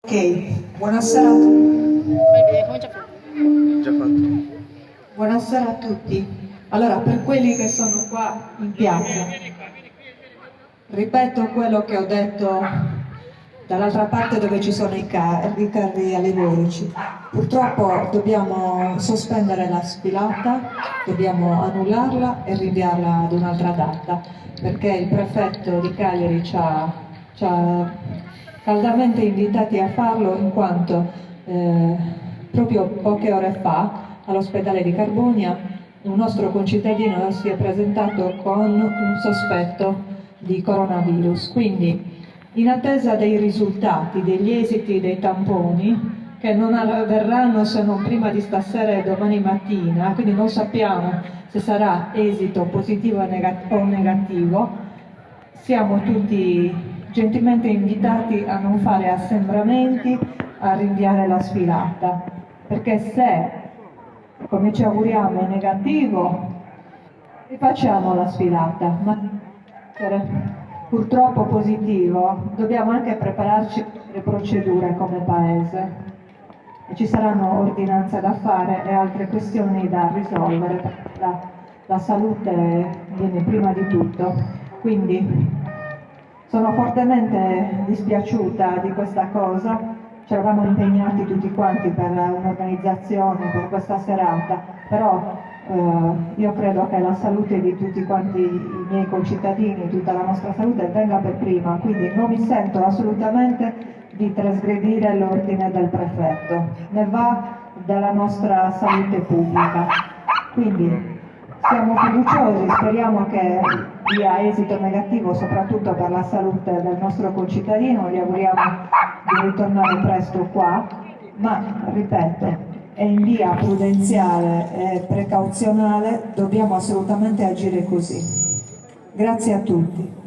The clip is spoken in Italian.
Ok, buonasera a tutti. Già fatto. Buonasera a tutti. Allora, per quelli che sono qua in piazza, ripeto quello che ho detto dall'altra parte dove ci sono i carri allegorici. Purtroppo dobbiamo sospendere la sfilata, dobbiamo annullarla e rinviarla ad un'altra data, perché il prefetto di Cagliari ci ha caldamente invitati a farlo in quanto proprio poche ore fa all'ospedale di Carbonia un nostro concittadino si è presentato con un sospetto di coronavirus, quindi in attesa dei risultati, degli esiti dei tamponi, che non avverranno se non prima di stasera e domani mattina, quindi non sappiamo se sarà esito positivo o negativo, siamo tutti gentilmente invitati a non fare assembramenti, a rinviare la sfilata, perché se, come ci auguriamo, è negativo, rifacciamo la sfilata, ma se purtroppo positivo, dobbiamo anche prepararci le procedure come Paese. E ci saranno ordinanze da fare e altre questioni da risolvere, perché la salute viene prima di tutto. Quindi sono fortemente dispiaciuta di questa cosa, ci eravamo impegnati tutti quanti per un'organizzazione, per questa serata, però io credo che la salute di tutti quanti i miei concittadini, tutta la nostra salute venga per prima, quindi non mi sento assolutamente di trasgredire l'ordine del prefetto, ne va della nostra salute pubblica. Quindi siamo fiduciosi, speriamo che dia esito negativo soprattutto per la salute del nostro concittadino, gli auguriamo di ritornare presto qua, ma ripeto, è in via prudenziale e precauzionale, dobbiamo assolutamente agire così. Grazie a tutti.